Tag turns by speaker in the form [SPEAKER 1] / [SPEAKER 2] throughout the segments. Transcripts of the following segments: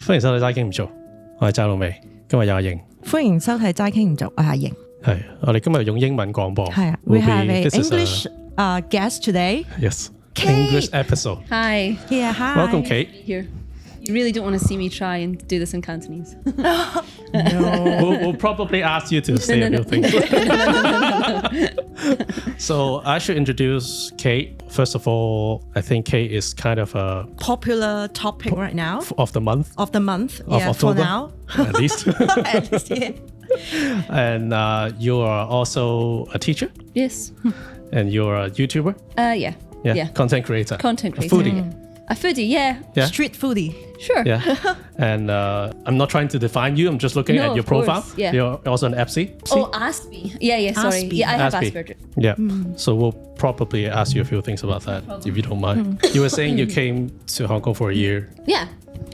[SPEAKER 1] 歡迎收睇齋傾唔做，我係齋老味，今日有阿瑩。
[SPEAKER 2] 歡迎收睇齋傾唔做，我係阿瑩。
[SPEAKER 1] 係，我哋今日用英文廣播。
[SPEAKER 2] 係啊 ，We have an English guest today.
[SPEAKER 1] Yes,
[SPEAKER 2] Kate.
[SPEAKER 1] English episode.
[SPEAKER 3] Hi.
[SPEAKER 2] Yeah, hi.
[SPEAKER 1] Welcome, Kate.
[SPEAKER 3] Here. You really don't want to see me try and do this in Cantonese.
[SPEAKER 2] No.
[SPEAKER 1] We'll probably ask you to say a few things. So I should introduce Kate. First of all, I think Kate is kind of a
[SPEAKER 2] Popular topic right now.
[SPEAKER 1] of the month.
[SPEAKER 2] Of the month.
[SPEAKER 1] Of
[SPEAKER 2] Yeah,
[SPEAKER 1] October,
[SPEAKER 2] for now.
[SPEAKER 1] at least.
[SPEAKER 2] At least, yeah.
[SPEAKER 1] And you are also a teacher,
[SPEAKER 3] Yes.
[SPEAKER 1] and you're a YouTuber.
[SPEAKER 3] Yeah.
[SPEAKER 1] Yeah, content creator.
[SPEAKER 3] Content
[SPEAKER 1] A
[SPEAKER 3] creator.
[SPEAKER 1] foodie.
[SPEAKER 3] A foodie, yeah.
[SPEAKER 1] Yeah.
[SPEAKER 2] Street foodie.
[SPEAKER 3] Sure.
[SPEAKER 1] Yeah, and I'm not trying to define you. I'm just looking
[SPEAKER 3] No,
[SPEAKER 1] at your
[SPEAKER 3] of course,
[SPEAKER 1] profile.
[SPEAKER 3] yeah.
[SPEAKER 1] You're also an FC.
[SPEAKER 3] Oh, Aspie. Yeah, sorry.
[SPEAKER 2] Aspie.
[SPEAKER 3] Yeah, I have
[SPEAKER 1] Aspie.
[SPEAKER 3] Asperger.
[SPEAKER 1] Yeah. So we'll probably ask you a few things about that if you don't mind. You were saying you came to Hong Kong for a year.
[SPEAKER 3] Yeah.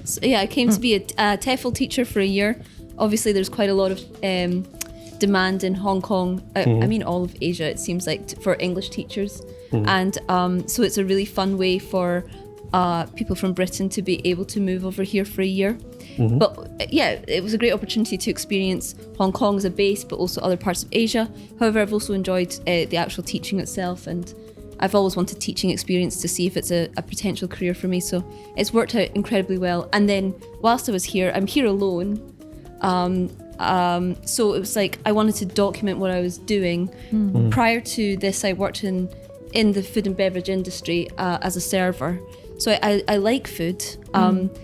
[SPEAKER 3] So, yeah, I came to be a TEFL teacher for a year. Obviously, there's quite a lot of demand in Hong Kong. I mean, all of Asia, it seems like, for English teachers. And so it's a really fun way for people from Britain to be able to move over here for a year. But yeah, it was a great opportunity to experience Hong Kong as a base, but also other parts of Asia. However, I've also enjoyed the actual teaching itself, and I've always wanted teaching experience to see if it's a potential career for me. So it's worked out incredibly well. And then whilst I was here, I'm here alone. So it was like I wanted to document what I was doing. Prior to this, I worked in the food and beverage industry as a server. So I like food.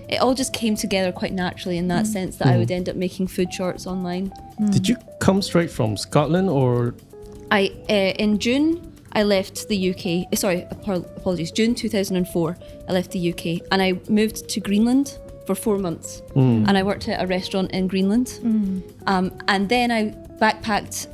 [SPEAKER 3] It all just came together quite naturally in that sense that I would end up making food shorts online.
[SPEAKER 1] Did you come straight from Scotland or?
[SPEAKER 3] In June, I left the UK. Sorry, apologies. June 2004, I left the UK and I moved to Greenland for 4 months. And I worked at a restaurant in Greenland. And then I backpacked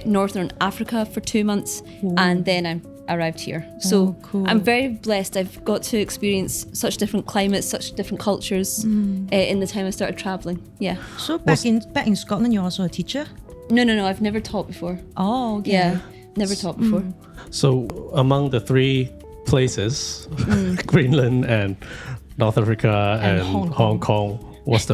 [SPEAKER 3] Northern Africa for 2 months. And then I arrived here. So
[SPEAKER 2] cool.
[SPEAKER 3] I'm very blessed. I've got to experience such different climates, such different cultures in the time I started traveling. Yeah.
[SPEAKER 2] So back in Scotland, you're also a teacher?
[SPEAKER 3] No. I've never taught before.
[SPEAKER 2] Oh, okay.
[SPEAKER 3] Yeah, never taught before.
[SPEAKER 1] So among the three places, Greenland and North Africa and Hong Kong, where's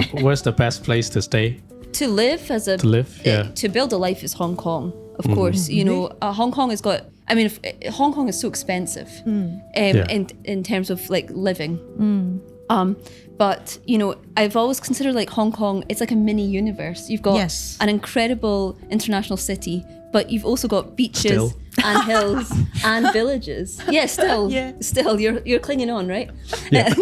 [SPEAKER 1] the best place to stay?
[SPEAKER 3] To live as a
[SPEAKER 1] To live, yeah.
[SPEAKER 3] to build a life is Hong Kong, of course. You know, Hong Kong has got. I mean, Hong Kong is so expensive, in terms of like living. But you know, I've always considered like Hong Kong. It's like a mini universe. You've got an incredible international city, but you've also got beaches and hills and villages. Yeah, still, you're clinging on, right?
[SPEAKER 1] Yeah.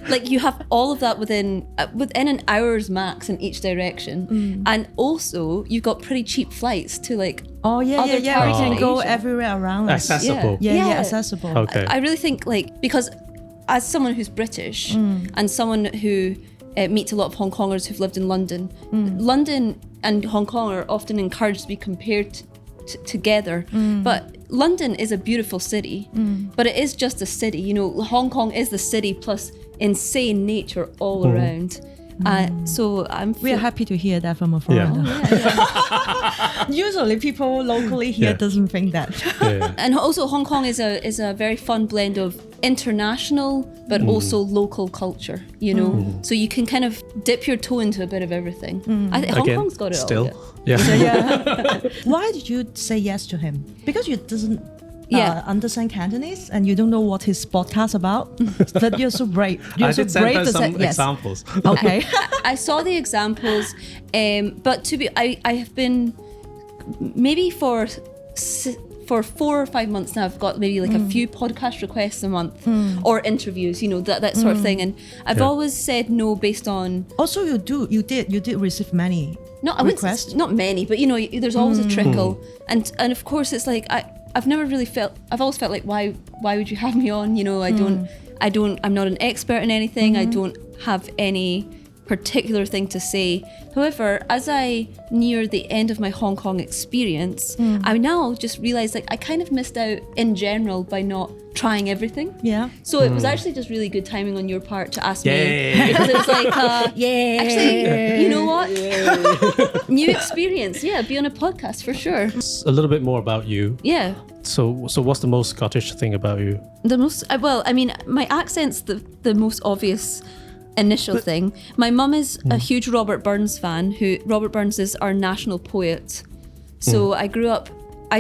[SPEAKER 3] Like you have all of that within an hour's max in each direction, and also you've got pretty cheap flights to like.
[SPEAKER 2] Oh, yeah.
[SPEAKER 3] Other
[SPEAKER 2] We
[SPEAKER 3] parts
[SPEAKER 2] can
[SPEAKER 3] of
[SPEAKER 2] go
[SPEAKER 3] Asia.
[SPEAKER 2] everywhere around. Like,
[SPEAKER 1] Accessible.
[SPEAKER 2] Yeah, accessible.
[SPEAKER 1] Okay.
[SPEAKER 3] I really think like because as someone who's British and someone who meets a lot of Hong Kongers who've lived in London, London and Hong Kong are often encouraged to be compared together. But London is a beautiful city, but it is just a city. You know, Hong Kong is the city plus insane nature all around. So
[SPEAKER 2] We are happy to hear that from a foreigner. Usually people locally here doesn't think that.
[SPEAKER 1] Yeah.
[SPEAKER 3] And also Hong Kong is a very fun blend of international but also local culture, you know. So you can kind of dip your toe into a bit of everything. I think Hong
[SPEAKER 1] Again,
[SPEAKER 3] Kong's got it
[SPEAKER 1] still.
[SPEAKER 3] all.
[SPEAKER 1] Yeah.
[SPEAKER 2] Why did you say yes to him? Because you doesn't understand Cantonese and you don't know what his podcast about. But you're so brave. You're
[SPEAKER 1] I
[SPEAKER 2] so
[SPEAKER 1] did send
[SPEAKER 2] brave
[SPEAKER 1] her
[SPEAKER 2] to say
[SPEAKER 1] some
[SPEAKER 2] yes.
[SPEAKER 1] examples.
[SPEAKER 2] Okay.
[SPEAKER 3] I saw the examples, but I have been maybe for 4 or 5 months now. I've got maybe like a few podcast requests a month or interviews, you know, that sort of thing. And I've always said no based on.
[SPEAKER 2] Also, you did receive many requests.
[SPEAKER 3] Not many, but you know, there's always a trickle, and of course it's like I've always felt like why would you have me on? You know, I'm not an expert in anything. I don't have any particular thing to say. However, as I near the end of my Hong Kong experience, I now just realized like I kind of missed out in general by not trying everything.
[SPEAKER 2] Yeah.
[SPEAKER 3] So it was actually just really good timing on your part to ask
[SPEAKER 1] Yay.
[SPEAKER 3] me, because it was like, actually, you know what? New experience. Yeah, be on a podcast for sure.
[SPEAKER 1] A little bit more about you.
[SPEAKER 3] Yeah.
[SPEAKER 1] So what's the most Scottish thing about you?
[SPEAKER 3] The most, well, I mean, my accent's the most obvious initial thing. My mum is a huge Robert Burns fan. Robert Burns is our national poet. So I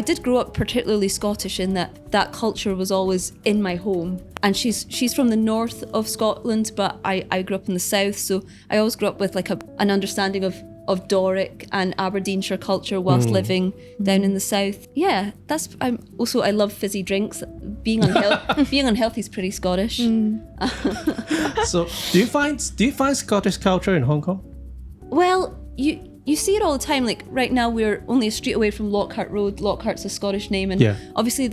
[SPEAKER 3] did grow up particularly Scottish in that culture was always in my home. And she's from the north of Scotland, but I grew up in the south. So I always grew up with like an understanding of Doric and Aberdeenshire culture whilst living down in the south. Yeah, I love fizzy drinks. Being unhealthy is pretty Scottish.
[SPEAKER 1] So do you find Scottish culture in Hong Kong?
[SPEAKER 3] Well, you see it all the time. Like right now, we're only a street away from Lockhart Road. Lockhart's a Scottish name, and obviously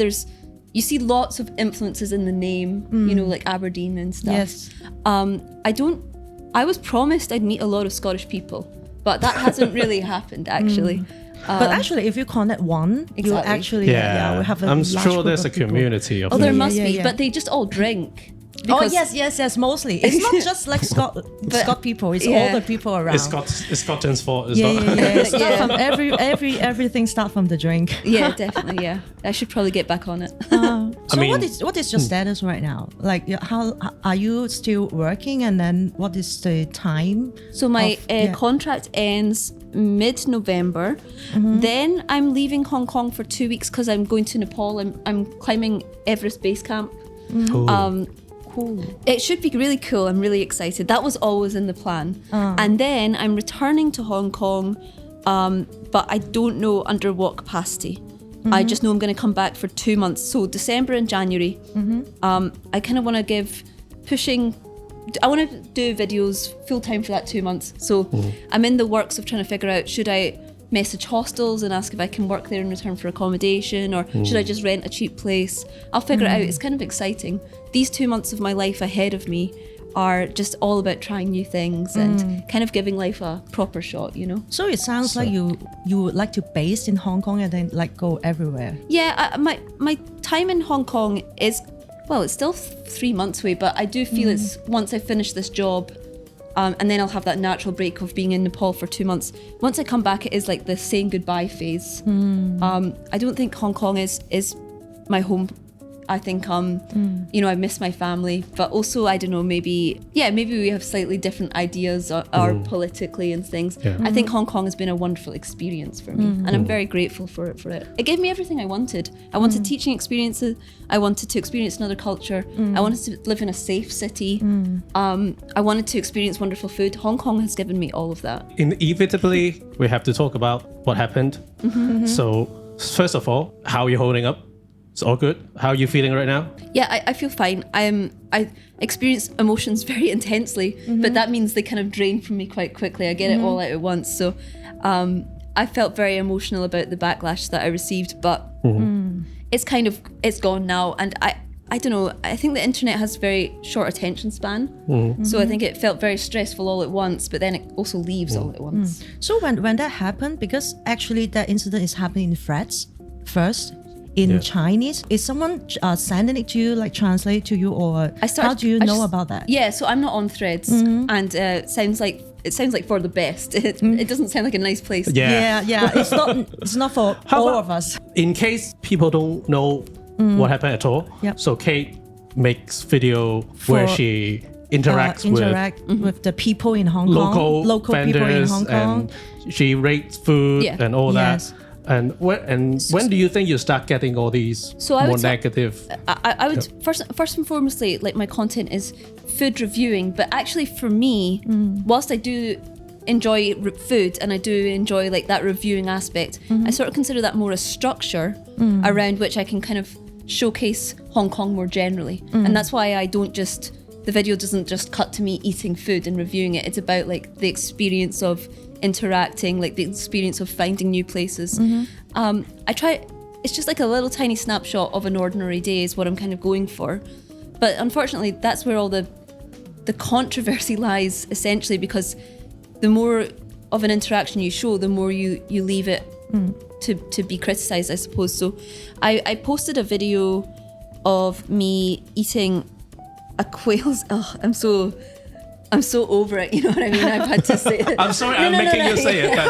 [SPEAKER 3] you see lots of influences in the name. You know, like Aberdeen and stuff.
[SPEAKER 2] Yes.
[SPEAKER 3] I was promised I'd meet a lot of Scottish people, but that hasn't really happened actually.
[SPEAKER 2] But actually, if you connect one, you actually we have a
[SPEAKER 1] I'm
[SPEAKER 2] large
[SPEAKER 1] sure
[SPEAKER 2] group
[SPEAKER 1] there's
[SPEAKER 2] of
[SPEAKER 1] a
[SPEAKER 2] people.
[SPEAKER 1] community of
[SPEAKER 3] There
[SPEAKER 1] them.
[SPEAKER 3] must be, but they just all drink.
[SPEAKER 2] Oh
[SPEAKER 3] Because-
[SPEAKER 2] yes, mostly. It's not just like Scott people. It's all the people around.
[SPEAKER 1] It's Scotland's fault. It's
[SPEAKER 2] yeah,
[SPEAKER 1] not.
[SPEAKER 2] yeah. Start from everything start from the drink.
[SPEAKER 3] Yeah, definitely. Yeah, I should probably get back on it.
[SPEAKER 2] So
[SPEAKER 1] mean-
[SPEAKER 2] what is your status right now? Like, how are you still working? And then what is the time?
[SPEAKER 3] So my contract ends mid-November. Then I'm leaving Hong Kong for 2 weeks because I'm going to Nepal. I'm climbing Everest Base Camp.
[SPEAKER 1] Cool.
[SPEAKER 2] Cool.
[SPEAKER 3] It should be really cool. I'm really excited. That was always in the plan. And then I'm returning to Hong Kong, but I don't know under what capacity. I just know I'm going to come back for 2 months. So December and January. I kind of want to I want to do videos full time for that 2 months. So I'm in the works of trying to figure out, should I message hostels and ask if I can work there in return for accommodation, or should I just rent a cheap place? I'll figure it out. It's kind of exciting. These 2 months of my life ahead of me are just all about trying new things and kind of giving life a proper shot, you know?
[SPEAKER 2] So it sounds like you would like to base in Hong Kong and then like go everywhere.
[SPEAKER 3] Yeah, my time in Hong Kong is, well, it's still 3 months away, but I do feel it's once I finish this job, and then I'll have that natural break of being in Nepal for 2 months. Once I come back, it is like the saying goodbye phase. I don't think Hong Kong is my home. I think, you know, I miss my family, but also, I don't know, maybe we have slightly different ideas or politically and things. Yeah. I think Hong Kong has been a wonderful experience for me, and I'm very grateful for it. It gave me everything I wanted. I wanted teaching experiences. I wanted to experience another culture. I wanted to live in a safe city. I wanted to experience wonderful food. Hong Kong has given me all of that.
[SPEAKER 1] Inevitably, we have to talk about what happened. So, first of all, how are you holding up? It's all good. How are you feeling right now?
[SPEAKER 3] Yeah, I feel fine. I experience emotions very intensely, but that means they kind of drain from me quite quickly. I get it all out at once. So I felt very emotional about the backlash that I received, but it's gone now. And I don't know, I think the internet has very short attention span. So I think it felt very stressful all at once, but then it also leaves all at once.
[SPEAKER 2] So when that happened, because actually that incident is happening in Threads first, in Chinese, is someone sending it to you, like translate to you, or how do you know about that?
[SPEAKER 3] Yeah, so I'm not on Threads, and it sounds like for the best. It doesn't sound like a nice place.
[SPEAKER 2] Yeah. It's not for all of us.
[SPEAKER 1] In case people don't know what happened at all, so Kate makes video where she interacts
[SPEAKER 2] with the people in Hong Kong, local people in Hong Kong.
[SPEAKER 1] And she rates food and all that. And when do you think you start getting all these more negative?
[SPEAKER 3] I would first and foremostly, like, my content is food reviewing, but actually for me, whilst I do enjoy food and I do enjoy like that reviewing aspect, I sort of consider that more a structure around which I can kind of showcase Hong Kong more generally, and that's why the video doesn't just cut to me eating food and reviewing it. It's about like the experience of interacting, like the experience of finding new places. It's just like a little tiny snapshot of an ordinary day is what I'm kind of going for. But unfortunately, that's where all the controversy lies, essentially, because the more of an interaction you show, the more you leave it to be criticized, I suppose. So I posted a video of me eating a quail's, I'm so over it, you know what I mean? I've had to say it.
[SPEAKER 1] I'm sorry, I'm making you say it, but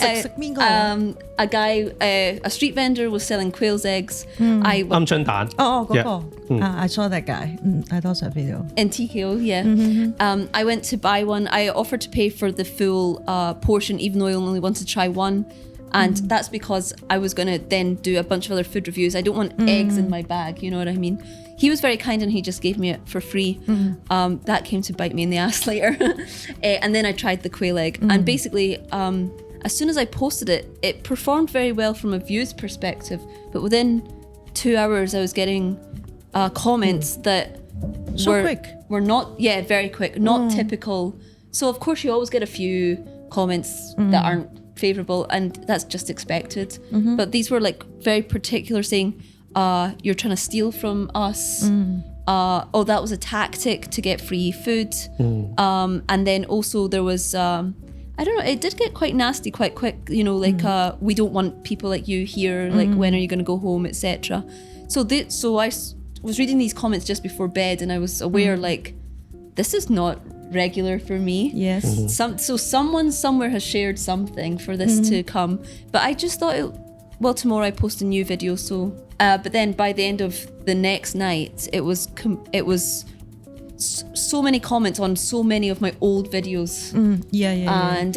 [SPEAKER 1] yeah.
[SPEAKER 3] A guy, a street vendor was selling quail's eggs.
[SPEAKER 1] 鵪鶉蛋.
[SPEAKER 2] I saw that guy. I saw that video.
[SPEAKER 3] In TKO, yeah. I went to buy one. I offered to pay for the full portion, even though I only wanted to try one. And that's because I was going to then do a bunch of other food reviews. I don't want eggs in my bag, you know what I mean? He was very kind and he just gave me it for free. That came to bite me in the ass later. And then I tried the quail egg. And basically, as soon as I posted it, it performed very well from a views perspective. But within 2 hours, I was getting comments that were not, very quick, not typical. So of course you always get a few comments that aren't favorable, and that's just expected. But these were like very particular, saying, you're trying to steal from us. Oh, that was a tactic to get free food. And then also there was, I don't know, it did get quite nasty quite quick, you know, like, we don't want people like you here, like, when are you going to go home, etc. So I was reading these comments just before bed, and I was aware, like, this is not regular for me.
[SPEAKER 2] Yes.
[SPEAKER 3] So someone somewhere has shared something for this to come. But I just thought, tomorrow I post a new video. So, but then by the end of the next night, it was so many comments on so many of my old videos. And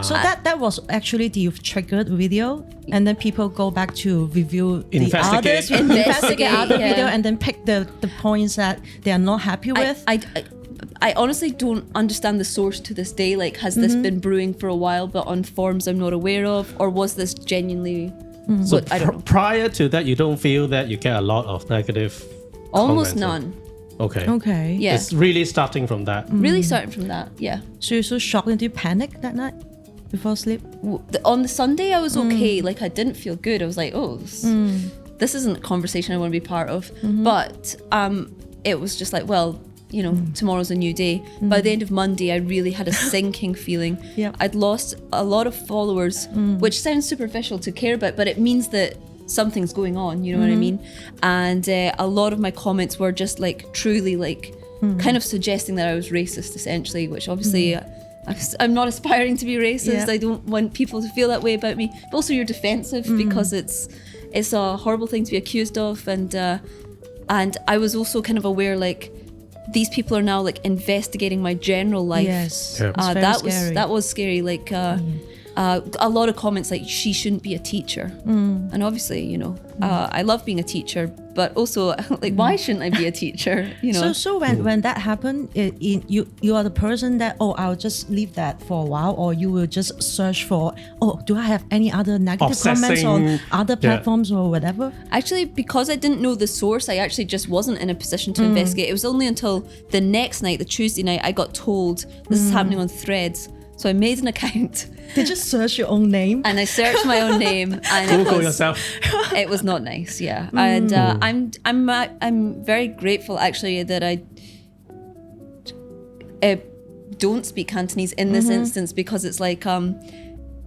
[SPEAKER 2] so that was actually the triggered video, and then people go back to review
[SPEAKER 1] investigate
[SPEAKER 2] other video, and then pick the points that they are not happy with.
[SPEAKER 3] I honestly don't understand the source to this day. Like, has this been brewing for a while, but on forums I'm not aware of, or was this genuinely?
[SPEAKER 1] So
[SPEAKER 3] I don't know.
[SPEAKER 1] Prior to that, you don't feel that you get a lot of negative
[SPEAKER 3] Almost
[SPEAKER 1] comments?
[SPEAKER 3] none.
[SPEAKER 2] Okay.
[SPEAKER 3] Yeah.
[SPEAKER 1] It's really starting from that.
[SPEAKER 3] Really starting from that, yeah.
[SPEAKER 2] So you're so shocked, and do you panic that night before sleep?
[SPEAKER 3] On the Sunday, I was okay. Like, I didn't feel good. I was like, oh, this isn't a conversation I want to be part of. But it was just like, well, you know, tomorrow's a new day. By the end of Monday, I really had a sinking feeling. I'd lost a lot of followers, which sounds superficial to care about, but it means that something's going on, you know what I mean? And a lot of my comments were just like truly like kind of suggesting that I was racist, essentially, which obviously I'm not aspiring to be racist. I don't want people to feel that way about me. But also you're defensive because it's a horrible thing to be accused of. And I was also kind of aware, like, these people are now like investigating my general life.
[SPEAKER 2] Yes,
[SPEAKER 3] that was scary. Like a lot of comments like, she shouldn't be a teacher. And obviously, you know, I love being a teacher, but also like, why shouldn't I be a teacher? You know.
[SPEAKER 2] So when that happened, you are the person that, I'll just leave that for a while, or you will just search for, do I have any other negative comments on other platforms or whatever?
[SPEAKER 3] Actually, because I didn't know the source, I actually just wasn't in a position to investigate. It was only until the next night, the Tuesday night, I got told this is happening on Threads. So I made an account.
[SPEAKER 2] Did you search your own name?
[SPEAKER 3] And I searched my own name, and
[SPEAKER 1] Google yourself.
[SPEAKER 3] It was not nice, yeah. And I'm very grateful actually that I don't speak Cantonese in this instance, because it's like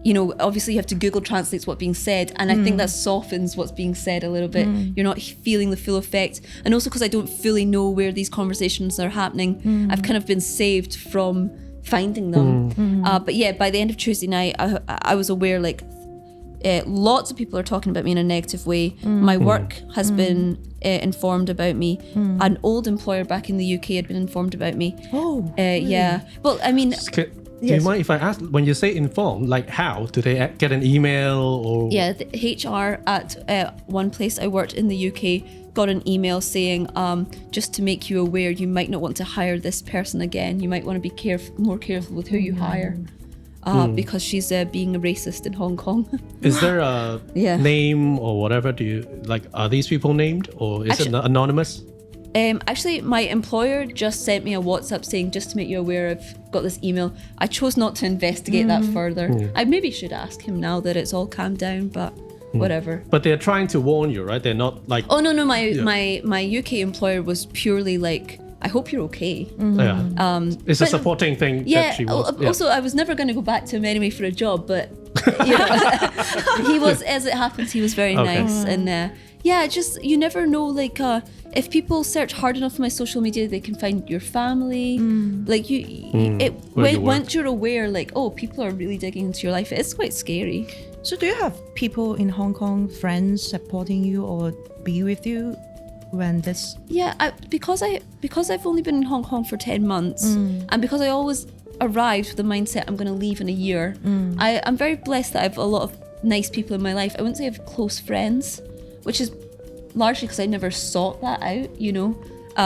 [SPEAKER 3] you know, obviously you have to Google Translate what's being said, and I think that softens what's being said a little bit. You're not feeling the full effect, and also because I don't fully know where these conversations are happening, I've kind of been saved from finding them. But yeah, by the end of Tuesday night, I was aware, like, lots of people are talking about me in a negative way. My work has been informed about me. An old employer back in the UK had been informed about me.
[SPEAKER 2] Really?
[SPEAKER 3] Yeah. Well, I mean,
[SPEAKER 1] do you mind if I ask, when you say informed, like, how? Do they get an email or? Yeah,
[SPEAKER 3] the HR at one place I worked in the UK got an email saying, just to make you aware, you might not want to hire this person again. You might want to be more careful with who you hire, because she's being a racist in Hong Kong.
[SPEAKER 1] Is there a name or whatever? Do you, like, are these people named, or is it anonymous?
[SPEAKER 3] Actually, my employer just sent me a WhatsApp saying, just to make you aware, I've got this email. I chose not to investigate that further. I maybe should ask him now that it's all calmed down, but whatever.
[SPEAKER 1] But they're trying to warn you, right? They're not like...
[SPEAKER 3] Oh, no, my UK employer was purely like, I hope you're okay.
[SPEAKER 1] It's a supporting thing that she wants.
[SPEAKER 3] Also, I was never going to go back to him anyway for a job, but you know, he was, as it happens, he was very nice. And yeah, just you never know. Like, if people search hard enough on my social media, they can find your family. Like once you're aware, like, oh, people are really digging into your life, it's quite scary.
[SPEAKER 2] So do you have people in Hong Kong, friends supporting you or be with you when this?
[SPEAKER 3] Yeah, because I've only been in Hong Kong for 10 months, and because I always arrived with the mindset I'm going to leave in a year, I'm very blessed that I have a lot of nice people in my life. I wouldn't say I have close friends, which is largely because I never sought that out, you know.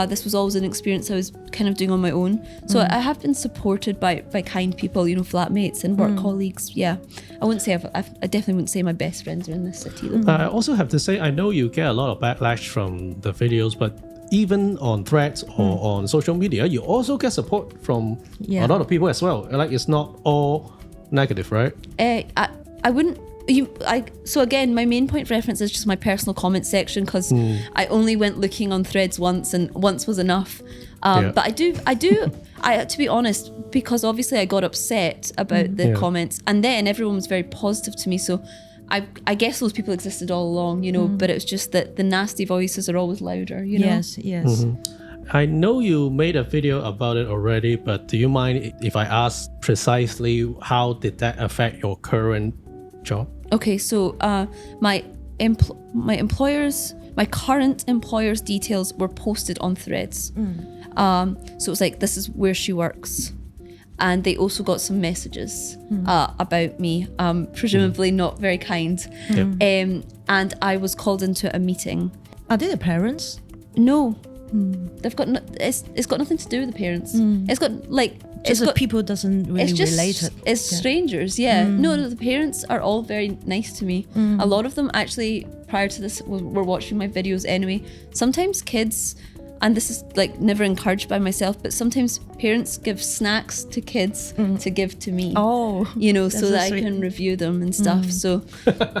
[SPEAKER 3] This was always an experience I was kind of doing on my own. So I have been supported by kind people, you know, flatmates and work colleagues. Yeah, I wouldn't say I definitely wouldn't say my best friends are in this city though.
[SPEAKER 1] I also have to say, I know you get a lot of backlash from the videos, but even on Threads or on social media, you also get support from a lot of people as well. Like, it's not all negative, right?
[SPEAKER 3] I wouldn't. So again, my main point of reference is just my personal comment section, because I only went looking on Threads once, and once was enough. But I do, to be honest, because obviously I got upset about the comments, and then everyone was very positive to me. So I guess those people existed all along, you know, but it's just that the nasty voices are always louder, you know?
[SPEAKER 2] Yes.
[SPEAKER 1] I know you made a video about it already, but do you mind if I ask precisely how did that affect your current job?
[SPEAKER 3] Okay, so my current employer's details were posted on Threads. So it was like, this is where she works. And they also got some messages about me, presumably not very kind. And I was called into a meeting.
[SPEAKER 2] Are they the parents?
[SPEAKER 3] No. They've got it's got nothing to do with the parents. It's got like
[SPEAKER 2] just that people doesn't really relate it.
[SPEAKER 3] It's strangers, No, the parents are all very nice to me. A lot of them actually, prior to this, were watching my videos anyway. Sometimes kids, and this is like never encouraged by myself, but sometimes parents give snacks to kids to give to me.
[SPEAKER 2] Oh,
[SPEAKER 3] you know, so that I can review them and stuff. So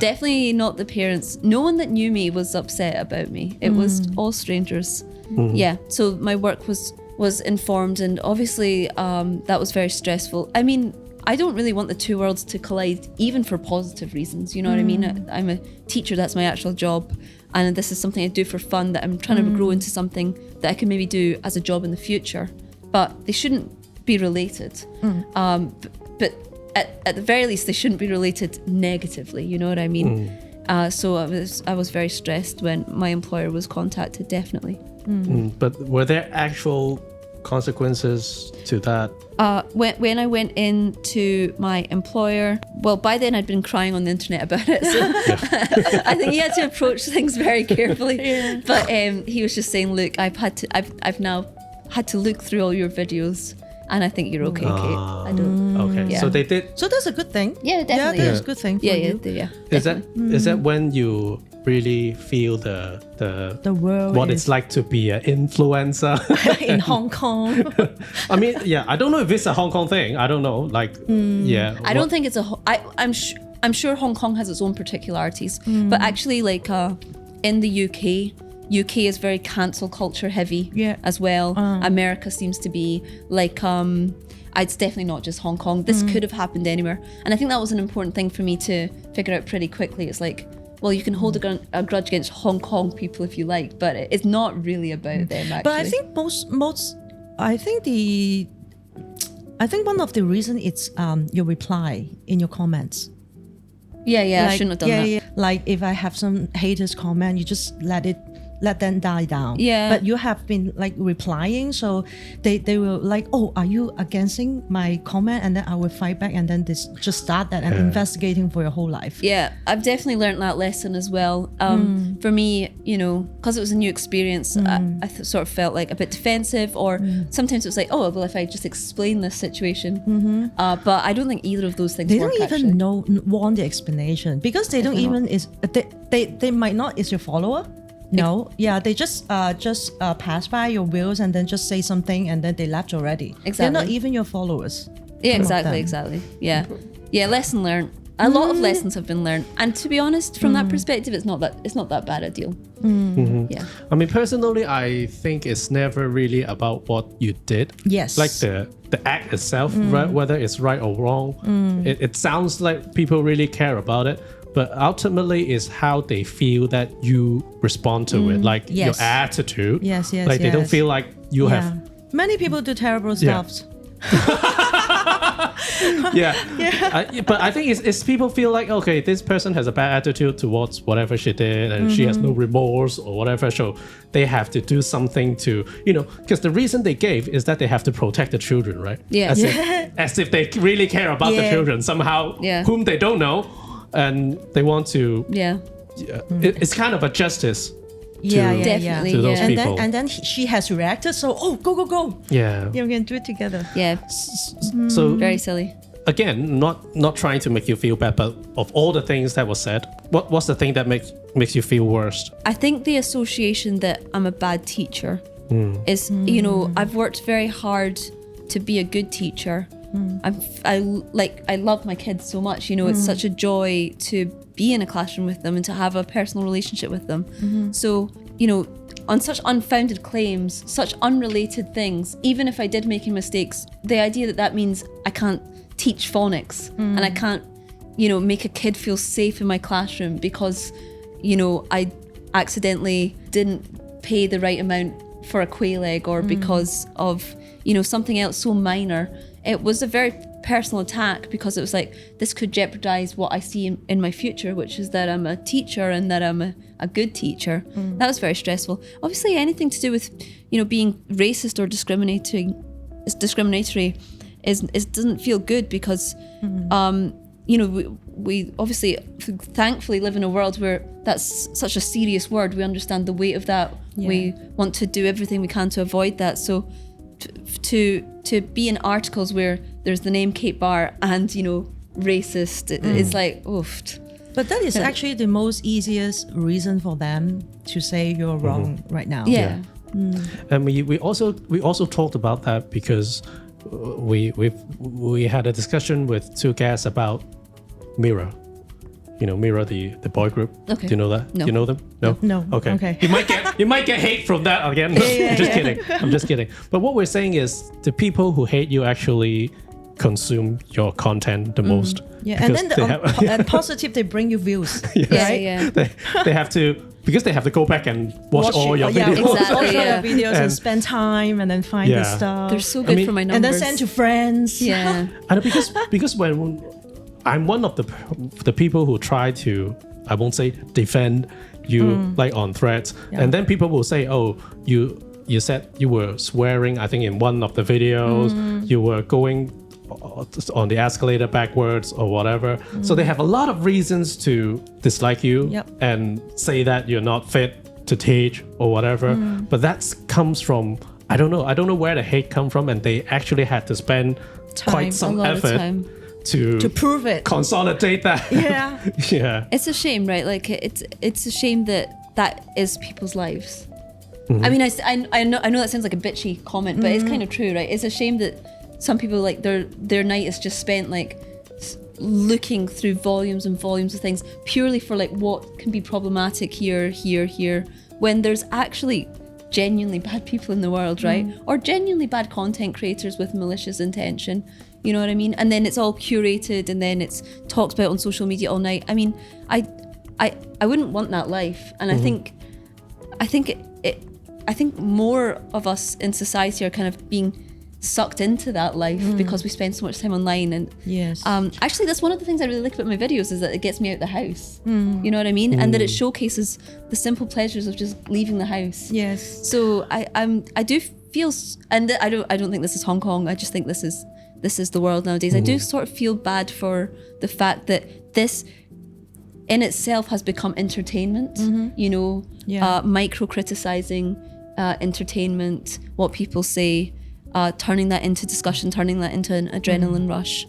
[SPEAKER 3] definitely not the parents. No one that knew me was upset about me. It was all strangers. Yeah, so my work was informed, and obviously that was very stressful. I mean, I don't really want the two worlds to collide, even for positive reasons, you know what I mean? I'm a teacher, that's my actual job, and this is something I do for fun, that I'm trying to grow into something that I can maybe do as a job in the future, but they shouldn't be related. But at the very least, they shouldn't be related negatively, you know what I mean? So I was very stressed when my employer was contacted, definitely.
[SPEAKER 1] But were there actual consequences to that?
[SPEAKER 3] When I went into my employer, well, by then I'd been crying on the internet about it, so I think he had to approach things very carefully. But he was just saying, look, I've now had to look through all your videos, and I think you're okay, Kate. I don't.
[SPEAKER 1] Okay, so they did.
[SPEAKER 2] So that's a good thing.
[SPEAKER 3] Yeah, definitely.
[SPEAKER 2] Yeah, that's a good thing for you.
[SPEAKER 1] Is that when you really feel the
[SPEAKER 2] world,
[SPEAKER 1] what it's like to be an influencer
[SPEAKER 2] in Hong Kong?
[SPEAKER 1] I mean, I don't know if it's a Hong Kong thing. I don't know. Like,
[SPEAKER 3] I don't think it's I'm sure Hong Kong has its own particularities, but actually, like in the UK is very cancel culture heavy as well. America seems to be like it's definitely not just Hong Kong. This could have happened anywhere, and I think that was an important thing for me to figure out pretty quickly. It's like, well, you can hold a grudge against Hong Kong people if you like, but it's not really about them, actually.
[SPEAKER 2] But I think I think one of the reasons it's your reply in your comments.
[SPEAKER 3] Yeah, like, I shouldn't have done that. Yeah.
[SPEAKER 2] Like if I have some haters comment, you just let them die down.
[SPEAKER 3] Yeah.
[SPEAKER 2] But you have been like replying, so they will like, oh, are you against my comment? And then I will fight back, and then this just start that and investigating for your whole life.
[SPEAKER 3] Yeah, I've definitely learned that lesson as well. For me, you know, because it was a new experience, I sort of felt like a bit defensive, or sometimes it was like, oh, well, if I just explain this situation. But I don't think either of those things
[SPEAKER 2] they
[SPEAKER 3] work,
[SPEAKER 2] don't even want the explanation, because they don't even they might not is your follower. No, they just pass by your wheels and then just say something, and then they left already.
[SPEAKER 3] Exactly.
[SPEAKER 2] They're not even your followers.
[SPEAKER 3] Yeah, exactly. Yeah, lesson learned. A lot of lessons have been learned, and to be honest, from that perspective, it's not that bad a deal. Yeah.
[SPEAKER 1] I mean, personally, I think it's never really about what you did.
[SPEAKER 2] Yes.
[SPEAKER 1] Like the act itself, right? Whether it's right or wrong. It sounds like people really care about it. but ultimately it's how they feel that you respond to it, like your attitude.
[SPEAKER 2] Yes.
[SPEAKER 1] Like they don't feel like you have.
[SPEAKER 2] Many people do terrible stuff.
[SPEAKER 1] But I think it's people feel like, okay, this person has a bad attitude towards whatever she did and she has no remorse or whatever, so they have to do something to, because the reason they gave is that they have to protect the children, right? As if they really care about the children somehow, whom they don't know, and they want to it's kind of a justice
[SPEAKER 3] definitely
[SPEAKER 1] to those people.
[SPEAKER 2] And then she has reacted, so go.
[SPEAKER 1] Yeah.
[SPEAKER 2] We can do it together.
[SPEAKER 1] So
[SPEAKER 3] very silly.
[SPEAKER 1] Again, not trying to make you feel bad, but of all the things that was said, what's the thing that makes you feel worst?
[SPEAKER 3] I think the association that I'm a bad teacher is, I've worked very hard to be a good teacher. I love my kids so much, it's such a joy to be in a classroom with them and to have a personal relationship with them. So, on such unfounded claims, such unrelated things, even if I did make mistakes, the idea that means I can't teach phonics and I can't, make a kid feel safe in my classroom because, I accidentally didn't pay the right amount for a quail egg or because of, something else so minor. It was a very personal attack because it was like, this could jeopardize what I see in my future, which is that I'm a teacher and that I'm a good teacher. That was very stressful. Obviously, anything to do with, being racist or discriminatory doesn't feel good because, we obviously, thankfully, live in a world where that's such a serious word. We understand the weight of that. We want to do everything we can to avoid that. So to be in articles where there's the name Kate Barr and, racist, it's like, oof.
[SPEAKER 2] But that is actually the most easiest reason for them to say you're wrong right now.
[SPEAKER 1] And we also talked about that because we had a discussion with two guests about Mirror. Mirror, the boy group.
[SPEAKER 3] Okay.
[SPEAKER 1] Do you know that?
[SPEAKER 3] No.
[SPEAKER 1] Do you know them? No.
[SPEAKER 2] No.
[SPEAKER 1] Okay. You might get hate from that again. I'm just kidding. But what we're saying is the people who hate you actually consume your content the most.
[SPEAKER 2] And then positive, they bring you views. Right?
[SPEAKER 1] They have to, because they have to go back and watch all your videos.
[SPEAKER 3] Exactly,
[SPEAKER 2] watch all your videos and spend time and then find the stuff.
[SPEAKER 3] They're so good for my numbers.
[SPEAKER 2] And then send to friends.
[SPEAKER 1] I know, because when I'm one of the people who try to, I won't say defend you like on Threads, and then people will say, oh, you said you were swearing, I think in one of the videos, you were going on the escalator backwards or whatever. So they have a lot of reasons to dislike you and say that you're not fit to teach or whatever. But that comes from, I don't know where the hate come from, and they actually had to spend quite some effort to prove it, consolidate that.
[SPEAKER 3] It's a shame, right? Like it's a shame that is people's lives. I mean, I know that sounds like a bitchy comment, but it's kind of true, right? It's a shame that some people, like, their night is just spent like looking through volumes and volumes of things purely for like what can be problematic here, when there's actually genuinely bad people in the world, right? Or genuinely bad content creators with malicious intention. You know what I mean? And then it's all curated and then it's talked about on social media all night. I mean, I wouldn't want that life. And I think more of us in society are kind of being sucked into that life because we spend so much time online. And actually, that's one of the things I really like about my videos, is that it gets me out the house. You know what I mean? And that it showcases the simple pleasures of just leaving the house. So I do feel, and I don't think this is Hong Kong. I just think this is the world nowadays. I do sort of feel bad for the fact that this in itself has become entertainment, micro-criticizing entertainment, what people say, turning that into discussion, turning that into an adrenaline rush.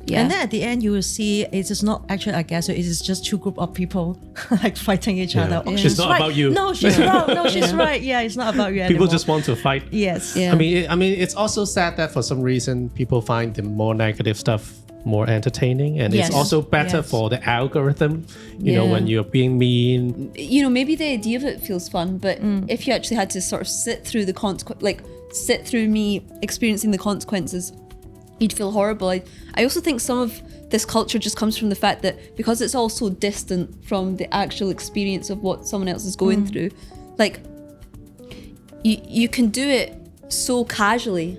[SPEAKER 2] And then at the end, you will see it is not actually a gas, it is just two group of people like fighting each other. Oh,
[SPEAKER 1] it's not about you.
[SPEAKER 2] No, she's wrong. No, she's right. Yeah, it's not about you
[SPEAKER 1] People
[SPEAKER 2] anymore.
[SPEAKER 1] just want to fight. I mean, it's also sad that for some reason people find the more negative stuff more entertaining, and it's also better for the algorithm. You know, when you're being mean.
[SPEAKER 3] Maybe the idea of it feels fun, but if you actually had to sort of sit through the sit through me experiencing the consequences you'd feel horrible. I also think some of this culture just comes from the fact that because it's all so distant from the actual experience of what someone else is going through, like you can do it so casually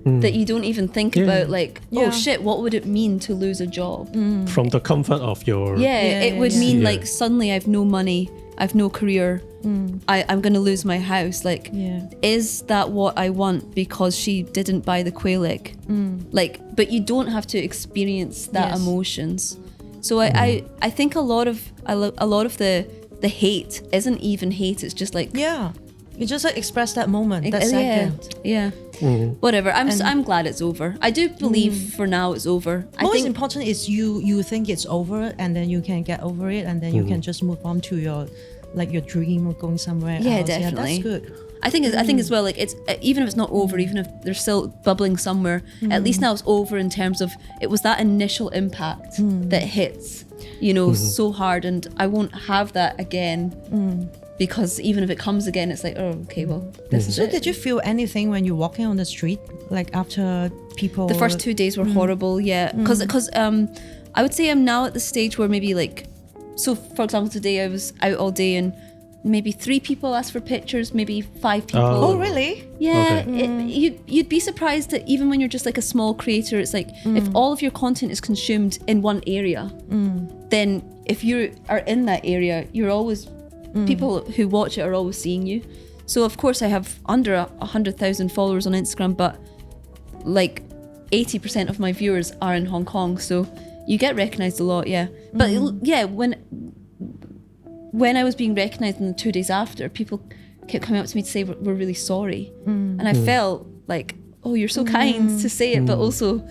[SPEAKER 3] that you don't even think about like, oh shit, what would it mean to lose a job?
[SPEAKER 1] From the comfort of your...
[SPEAKER 3] It would mean like suddenly I've no money, I've no career, I'm going to lose my house. Like, is that what I want because she didn't buy the quail egg? Like, but you don't have to experience that emotions. So I think a lot of the hate isn't even hate. It's just like
[SPEAKER 2] you just like express that moment, that second.
[SPEAKER 3] Whatever. I'm glad it's over. I do believe for now it's over. I
[SPEAKER 2] Most
[SPEAKER 3] think
[SPEAKER 2] important is you think it's over, and then you can get over it, and then you can just move on to your dream of going somewhere else.
[SPEAKER 3] Definitely.
[SPEAKER 2] That's good.
[SPEAKER 3] I think as well, like, it's even if it's not over, even if they're still bubbling somewhere, at least now it's over in terms of it was that initial impact that hits, so hard, and I won't have that again. Because even if it comes again, it's like, oh, okay, well, this is
[SPEAKER 2] So
[SPEAKER 3] it.
[SPEAKER 2] did you feel anything when you're walking on the street, like after people...
[SPEAKER 3] The first 2 days were horrible, because I would say I'm now at the stage where maybe like, so for example, today I was out all day and maybe 3 people asked for pictures, maybe 5 people.
[SPEAKER 2] Oh, really?
[SPEAKER 3] Yeah, you'd be surprised that even when you're just like a small creator, it's like if all of your content is consumed in one area, then if you are in that area, you're always... people who watch it are always seeing you. So of course I have under 100,000 followers on Instagram, but like 80% of my viewers are in Hong Kong, so you get recognized a lot. But when I was being recognized in the 2 days after, people kept coming up to me to say we're really sorry, and I felt like, oh, you're so kind to say it, but also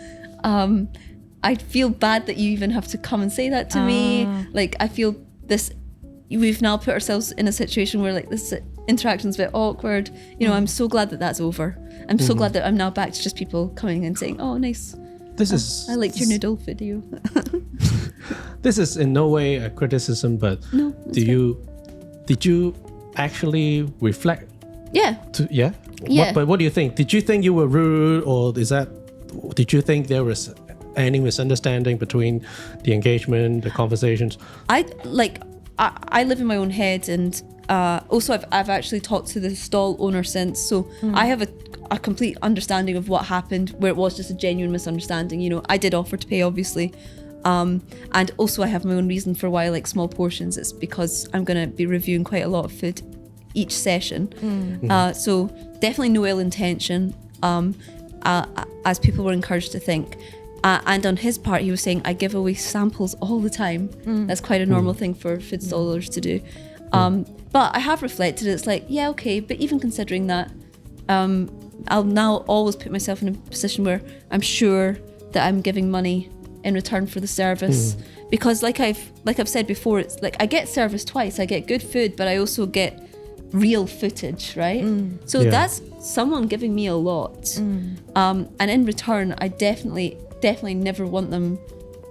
[SPEAKER 3] I feel bad that you even have to come and say that to me. Like, I feel this, we've now put ourselves in a situation where like this interaction's a bit awkward. I'm so glad that that's over. I'm so glad that I'm now back to just people coming and saying, oh, nice. I liked your noodle video.
[SPEAKER 1] This is in no way a criticism, but did you actually reflect? What do you think? Did you think you were rude, or did you think there was any misunderstanding between the engagement, the conversations?
[SPEAKER 3] I live in my own head, and also I've actually talked to the stall owner since, so I have a complete understanding of what happened, where it was just a genuine misunderstanding. I did offer to pay, obviously, and also I have my own reason for why I like small portions. It's because I'm going to be reviewing quite a lot of food each session, so definitely no ill intention, as people were encouraged to think. And on his part, he was saying, I give away samples all the time. That's quite a normal thing for food stallers to do. But I have reflected, it's like, yeah, okay, but even considering that, I'll now always put myself in a position where I'm sure that I'm giving money in return for the service. Because like I've said before, it's like I get service twice. I get good food, but I also get real footage, right? So that's someone giving me a lot. And in return, I definitely never want them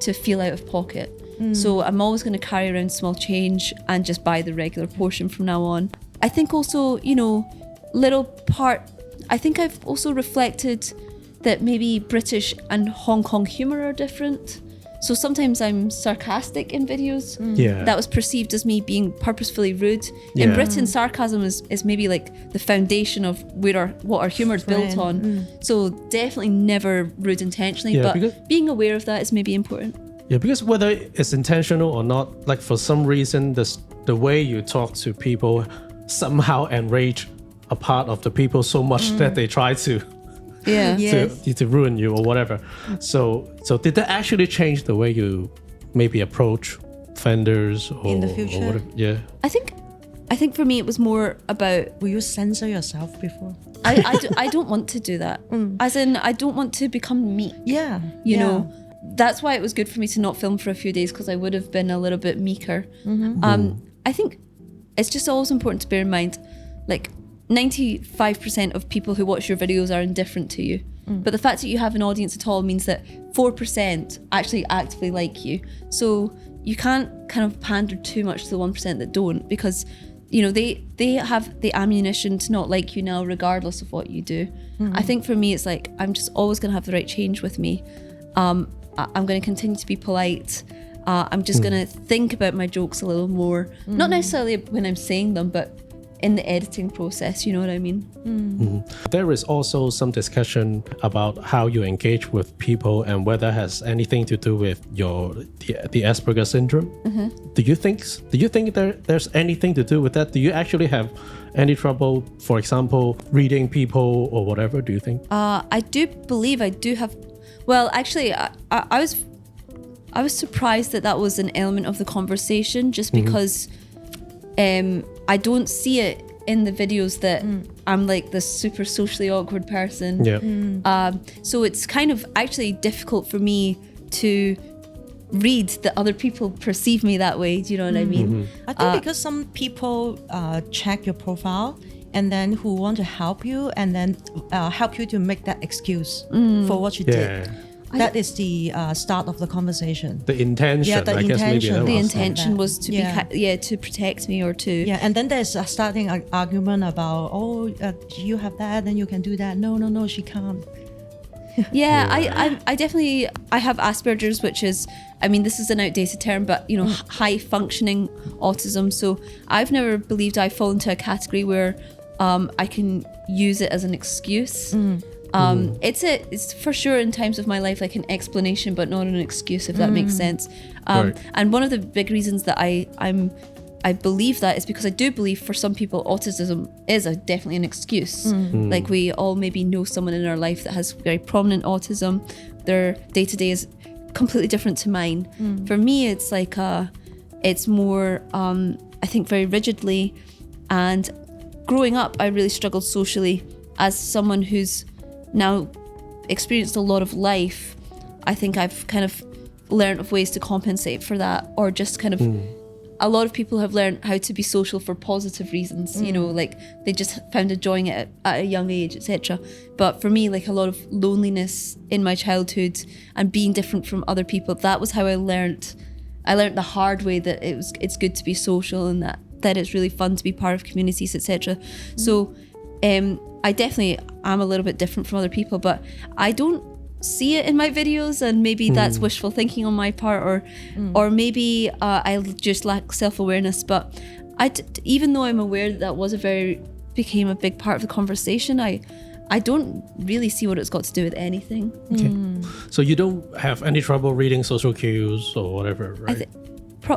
[SPEAKER 3] to feel out of pocket. So I'm always going to carry around small change and just buy the regular portion from now on. I think also, I think I've also reflected that maybe British and Hong Kong humor are different. So sometimes I'm sarcastic in videos. That was perceived as me being purposefully rude. In Britain, sarcasm is maybe like the foundation of what our humor is built on. So definitely never rude intentionally, but being aware of that is maybe important.
[SPEAKER 1] Yeah, because whether it's intentional or not, like for some reason, the way you talk to people somehow enrage a part of the people so much that they try to to ruin you or whatever. So did that actually change the way you maybe approach vendors or
[SPEAKER 2] in the future?
[SPEAKER 1] Or whatever?
[SPEAKER 3] I think for me it was more about,
[SPEAKER 2] will you censor yourself before?
[SPEAKER 3] I don't want to do that. As in, I don't want to become meek. You know, that's why it was good for me to not film for a few days, because I would have been a little bit meeker. I think it's just always important to bear in mind, like 95% of people who watch your videos are indifferent to you. But the fact that you have an audience at all means that 4% actually actively like you. So you can't kind of pander too much to the 1% that don't, because they have the ammunition to not like you now, regardless of what you do. I think for me, it's like, I'm just always going to have the right change with me. I'm going to continue to be polite. I'm just going to think about my jokes a little more. Not necessarily when I'm saying them, but in the editing process, you know what I mean?
[SPEAKER 1] There is also some discussion about how you engage with people and whether it has anything to do with the Asperger syndrome. Do you think there's anything to do with that? Do you actually have any trouble, for example, reading people or whatever, do you think?
[SPEAKER 3] I do believe I do have. Well, actually, I was surprised that was an element of the conversation, just because I don't see it in the videos that I'm like this super socially awkward person. So it's kind of actually difficult for me to read that other people perceive me that way. Do you know what I mean?
[SPEAKER 2] I think because some people check your profile and then who want to help you and then help you to make that excuse for what you did. That is the start of the conversation.
[SPEAKER 1] The intention,
[SPEAKER 2] the
[SPEAKER 1] I guess maybe
[SPEAKER 2] intention.
[SPEAKER 3] The intention was to be to protect me or to.
[SPEAKER 2] Yeah, and then there's a starting argument about, you have that, then you can do that. No, she can't.
[SPEAKER 3] I definitely have Asperger's, which is, I mean, this is an outdated term, but high functioning autism. So I've never believed I fall into a category where I can use it as an excuse. It's for sure in times of my life like an explanation, but not an excuse, if that makes sense. And one of the big reasons that I believe that is because I do believe for some people autism is definitely an excuse. Like we all maybe know someone in our life that has very prominent autism. Their day-to-day is completely different to mine. For me, it's like it's more I think very rigidly. And growing up, I really struggled socially. As someone who's now experienced a lot of life, I think I've kind of learned of ways to compensate for that, or just kind of a lot of people have learned how to be social for positive reasons, like they just found enjoying it at a young age, etc. But for me, like a lot of loneliness in my childhood and being different from other people, that was how I learned the hard way that it's good to be social and that it's really fun to be part of communities, etc. So I definitely am a little bit different from other people, but I don't see it in my videos, and maybe that's wishful thinking on my part, or maybe I just lack self-awareness. But even though I'm aware that became a big part of the conversation, I don't really see what it's got to do with anything.
[SPEAKER 1] Okay. So you don't have any trouble reading social cues or whatever, right?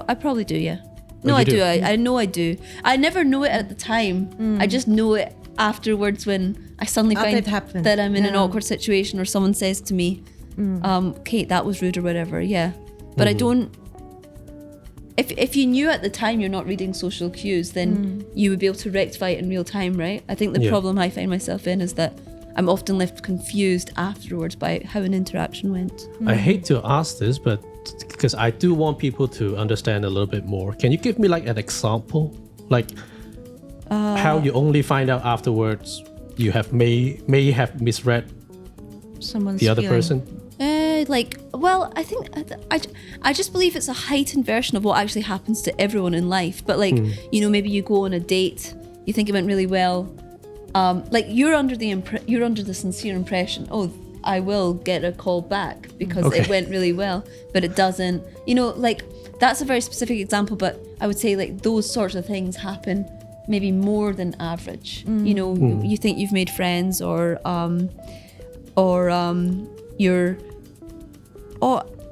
[SPEAKER 3] I probably do, yeah. No, I do. I know I do. I never know it at the time. I just know it afterwards when I suddenly find that I'm in an awkward situation, or someone says to me, Kate, that was rude or whatever. But I don't. If you knew at the time you're not reading social cues, then you would be able to rectify it in real time, right? I think the problem I find myself in is that I'm often left confused afterwards by how an interaction went.
[SPEAKER 1] I hate to ask this, but because I do want people to understand a little bit more. Can you give me like an example? Like how you only find out afterwards you may have misread the other person?
[SPEAKER 3] I think I just believe it's a heightened version of what actually happens to everyone in life. But maybe you go on a date, you think it went really well. You're under the sincere impression, I will get a call back because it went really well, but it doesn't. That's a very specific example, but I would say like those sorts of things happen maybe more than average. You think you've made friends, or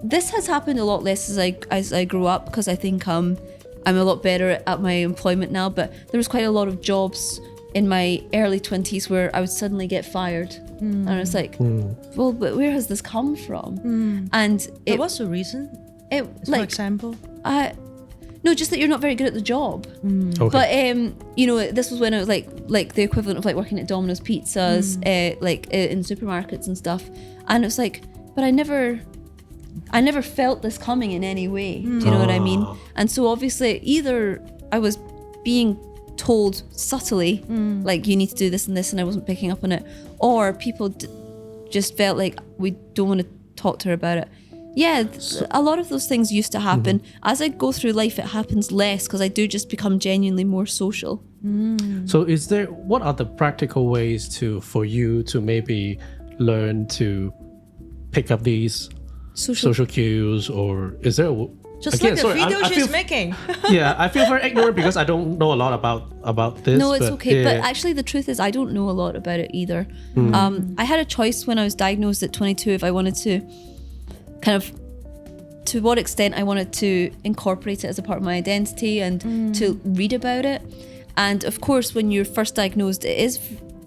[SPEAKER 3] this has happened a lot less as I grew up, because I think I'm a lot better at my employment now, but there was quite a lot of jobs in my early 20s where I would suddenly get fired. And I was like, well, but where has this come from? And
[SPEAKER 2] what's the reason? For example?
[SPEAKER 3] No, just that you're not very good at the job. But this was when I was like the equivalent of like working at Domino's Pizzas, in supermarkets and stuff. And it was like, but I never felt this coming in any way. Do you know what I mean? And so obviously either I was being told subtly, like you need to do this and this, and I wasn't picking up on it, or people just felt like we don't want to talk to her about it. a lot of those things used to happen. As I go through life, it happens less because I do just become genuinely more social.
[SPEAKER 1] So what are the practical ways for you to maybe learn to pick up these social cues, or is there
[SPEAKER 2] just again, like the video she's making?
[SPEAKER 1] Yeah, I feel very ignorant because I don't know a lot about this.
[SPEAKER 3] No, it's okay. But actually, the truth is, I don't know a lot about it either. I had a choice when I was diagnosed at 22 if I wanted to to what extent I wanted to incorporate it as a part of my identity and to read about it. And of course, when you're first diagnosed,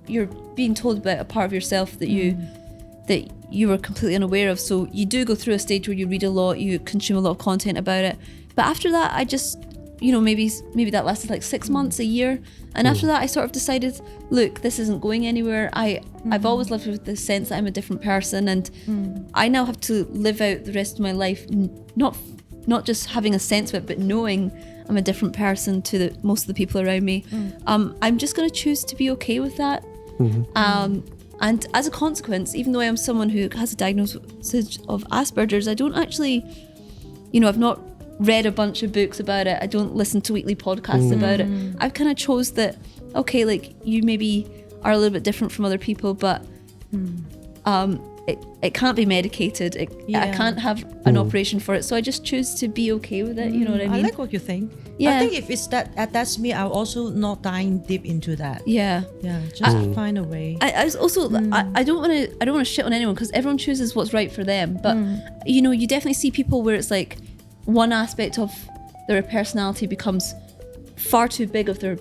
[SPEAKER 3] you're being told about a part of yourself that you were completely unaware of. So you do go through a stage where you read a lot, you consume a lot of content about it. But after that, I just, maybe that lasted like 6 months, a year. And after that, I sort of decided, look, this isn't going anywhere. I've always lived with the sense that I'm a different person, and I now have to live out the rest of my life, not just having a sense of it, but knowing I'm a different person to most of the people around me. I'm just going to choose to be okay with that. And as a consequence, even though I am someone who has a diagnosis of Asperger's, I don't actually, I've not read a bunch of books about it. I don't listen to weekly podcasts about it. I've kind of chose that, okay, like you maybe are a little bit different from other people, but it can't be medicated. I can't have an operation for it. So I just choose to be okay with it. You know what I mean?
[SPEAKER 2] I like what you think.
[SPEAKER 3] Yeah.
[SPEAKER 2] I think if it's that's me, I'll also not dive deep into that.
[SPEAKER 3] Yeah.
[SPEAKER 2] Yeah. Just find a way.
[SPEAKER 3] I was also I don't want to shit on anyone because everyone chooses what's right for them. But you definitely see people where it's like one aspect of their personality becomes far too big of their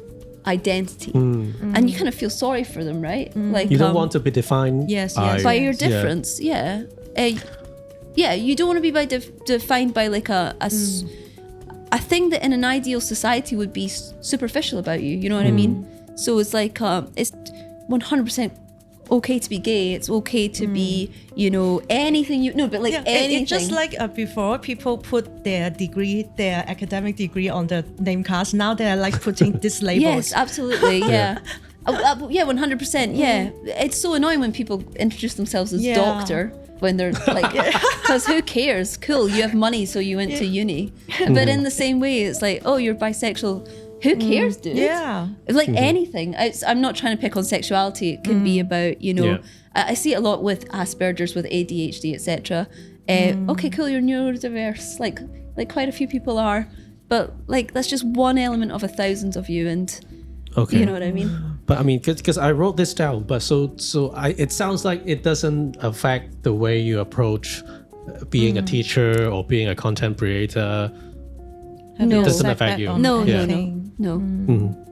[SPEAKER 3] identity, and you kind of feel sorry for them, right? Like
[SPEAKER 1] you don't want to be defined
[SPEAKER 3] by your difference. You don't want to be defined by like a thing that in an ideal society would be superficial about you. You know what I mean? So it's like it's 100% okay to be gay. It's okay to be anything anything.
[SPEAKER 2] It's just like before people put their academic degree on the name cards. Now they're like putting this labels.
[SPEAKER 3] Yes, absolutely. Yeah. 100%. Yeah. It's so annoying when people introduce themselves as doctor when they're like, because who cares? Cool, you have money, so you went to uni. But in the same way, it's like, oh, you're bisexual. Who cares, dude?
[SPEAKER 2] Yeah.
[SPEAKER 3] It's like anything. I'm not trying to pick on sexuality. It can be about, I see it a lot with Asperger's, with ADHD, etc. Okay, cool, you're neurodiverse. Like quite a few people are. But like, that's just one element of 1,000 of you. And you know what I mean?
[SPEAKER 1] But I mean, because I wrote this down, but it sounds like it doesn't affect the way you approach being a teacher or being a content creator.
[SPEAKER 3] No,
[SPEAKER 1] it doesn't affect you.
[SPEAKER 3] No.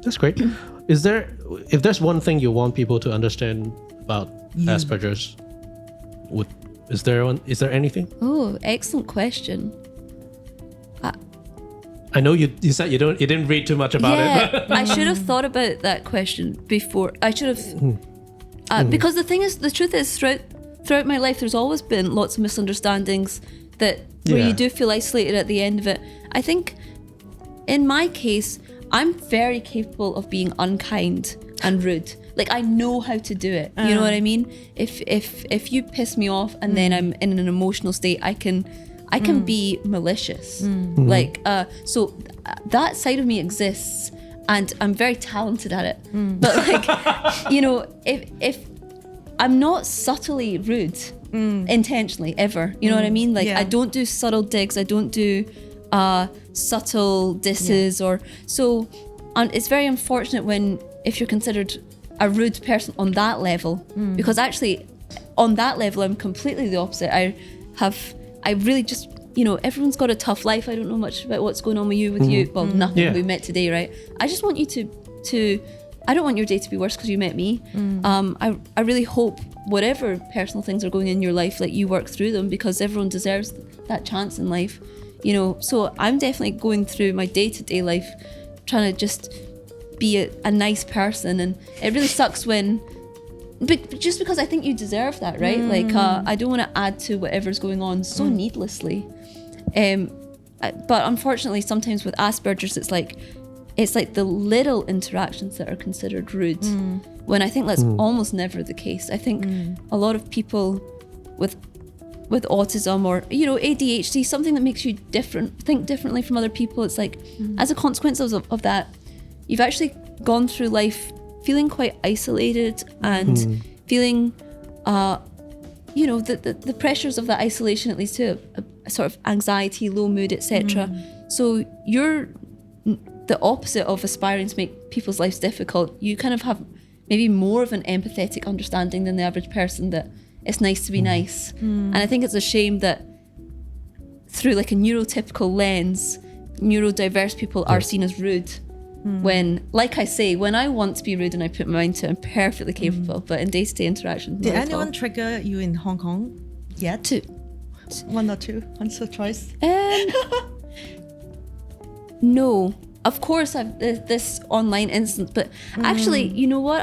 [SPEAKER 1] That's great. If there's one thing you want people to understand about Asperger's, is there anything?
[SPEAKER 3] Oh, excellent question.
[SPEAKER 1] I know you said you didn't read too much about it. But
[SPEAKER 3] I should have thought about that question before. I should have, because the truth is, throughout my life, there's always been lots of misunderstandings where you do feel isolated at the end of it. I think, in my case, I'm very capable of being unkind and rude. Like, I know how to do it. You know what I mean? If you piss me off and then I'm in an emotional state, I can be malicious. Like, so that side of me exists, and I'm very talented at it. But like, if I'm not subtly rude intentionally ever, you know what I mean? Like, I don't do subtle digs. I don't do subtle disses or so. It's very unfortunate if you're considered a rude person on that level, because actually on that level I'm completely the opposite. I really just, everyone's got a tough life. I don't know much about what's going on with you. Well, nothing. We met today, right? I just want you to I don't want your day to be worse because you met me. I really hope whatever personal things are going in your life, like, you work through them, because everyone deserves that chance in life. So I'm definitely going through my day-to-day life trying to just be a nice person, and it really sucks but just because I think you deserve that, right? Like, I don't want to add to whatever's going on so needlessly. But unfortunately, sometimes with Asperger's, it's like the little interactions that are considered rude, when I think that's almost never the case. I think a lot of people with with autism or, you know, ADHD, something that makes you think differently from other people. It's like, as a consequence of that, you've actually gone through life feeling quite isolated and feeling, you know, the pressures of that isolation, it leads to a sort of anxiety, low mood, etc. So you're the opposite of aspiring to make people's lives difficult. You kind of have maybe more of an empathetic understanding than the average person, that it's nice to be nice. And I think it's a shame that through like a neurotypical lens, neurodiverse people are seen as rude. When, like I say, when I want to be rude and I put my mind to it, I'm perfectly capable. But in day-to-day interaction,
[SPEAKER 2] Did anyone trigger you in Hong Kong yet? One or two, once or twice?
[SPEAKER 3] No. Of course, I've this online instance, but actually, you know what?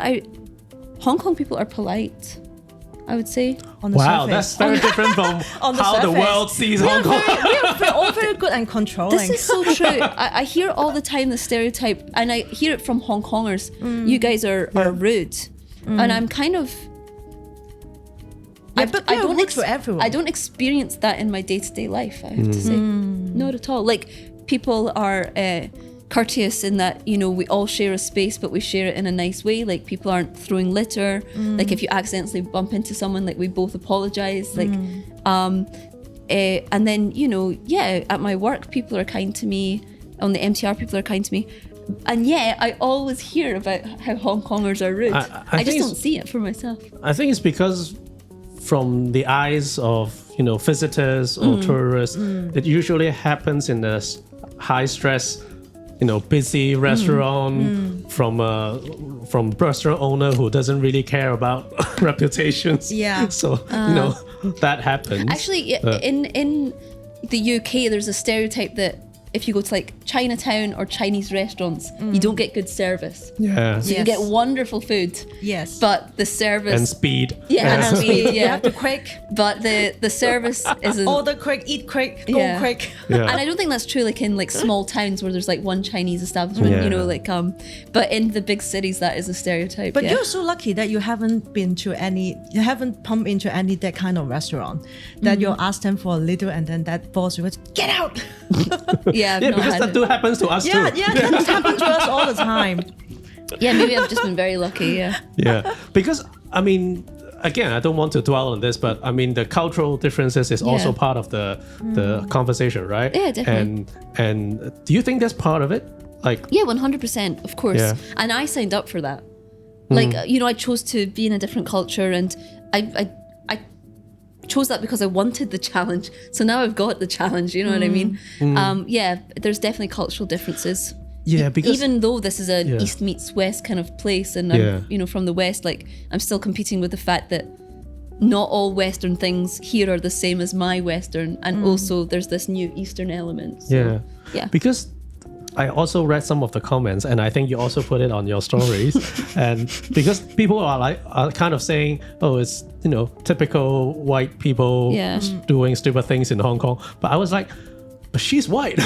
[SPEAKER 3] Hong Kong people are polite, I would say.
[SPEAKER 2] On the
[SPEAKER 1] Wow,
[SPEAKER 2] surface.
[SPEAKER 1] that's very different from how the world sees Hong Kong.
[SPEAKER 2] We're all very good and controlling.
[SPEAKER 3] This is so true. I hear all the time the stereotype, and I hear it from Hong Kongers. You guys are rude, and I'm kind of.
[SPEAKER 2] But I don't for everyone.
[SPEAKER 3] I don't experience that in my day-to-day life, I have to say. Not at all. Like, people are courteous in that, you know, we all share a space, but we share it in a nice way. Like, people aren't throwing litter. Like, if you accidentally bump into someone, like, we both apologize. Like, and then, you know, yeah, at my work, people are kind to me. On the MTR, people are kind to me. And yeah, I always hear about how Hong Kongers are rude. I just don't see it for myself.
[SPEAKER 1] I think it's because from the eyes of, you know, visitors or tourists, it usually happens in a high stress, you know, busy restaurant from restaurant owner who doesn't really care about reputations.
[SPEAKER 2] Yeah.
[SPEAKER 1] So, you know, that happens.
[SPEAKER 3] Actually, in the UK, there's a stereotype that if you go to like Chinatown or Chinese restaurants, you don't get good service.
[SPEAKER 1] Yeah.
[SPEAKER 3] So you get wonderful food.
[SPEAKER 2] Yes.
[SPEAKER 3] But the service
[SPEAKER 1] And speed.
[SPEAKER 3] Yeah, and speed.
[SPEAKER 2] You
[SPEAKER 3] Yeah.
[SPEAKER 2] have to quick.
[SPEAKER 3] But the service isn't.
[SPEAKER 2] Order quick, eat quick, go
[SPEAKER 3] Yeah.
[SPEAKER 2] quick.
[SPEAKER 1] Yeah.
[SPEAKER 3] And I don't think that's true like in like small towns where there's like one Chinese establishment, you know, like but in the big cities that is a stereotype.
[SPEAKER 2] But
[SPEAKER 3] yeah.
[SPEAKER 2] you're so lucky that you haven't pumped into any that kind of restaurant that you ask them for a little and then that boss will get out.
[SPEAKER 3] Yeah, I've
[SPEAKER 1] Yeah,
[SPEAKER 3] not
[SPEAKER 1] because
[SPEAKER 3] had
[SPEAKER 1] that
[SPEAKER 3] it.
[SPEAKER 1] do happens to us
[SPEAKER 2] Yeah,
[SPEAKER 1] too.
[SPEAKER 2] yeah, that happens to us all the time.
[SPEAKER 3] Yeah, maybe I've just been very lucky. Yeah.
[SPEAKER 1] Yeah, because I mean, again, I don't want to dwell on this, but I mean, the cultural differences is also
[SPEAKER 3] Yeah.
[SPEAKER 1] part of the conversation, right?
[SPEAKER 3] Yeah, definitely.
[SPEAKER 1] And do you think that's part of it? Like,
[SPEAKER 3] Yeah, 100%, of course.
[SPEAKER 1] Yeah.
[SPEAKER 3] And I signed up for that. Like, you know, I chose to be in a different culture, and I chose that because I wanted the challenge. So now I've got the challenge, you know what I mean? Yeah, there's definitely cultural differences.
[SPEAKER 1] yeah, because
[SPEAKER 3] Even though this is an
[SPEAKER 1] Yeah.
[SPEAKER 3] East meets West kind of place, and
[SPEAKER 1] Yeah.
[SPEAKER 3] I'm, you know, from the West, like, I'm still competing with the fact that not all Western things here are the same as my Western, and also there's this new Eastern element. So,
[SPEAKER 1] yeah,
[SPEAKER 3] yeah.
[SPEAKER 1] because I also read some of the comments, and I think you also put it on your stories, and because people are kind of saying, oh, it's, you know, typical white people
[SPEAKER 3] Yeah.
[SPEAKER 1] doing stupid things in Hong Kong, but I was like, but she's white.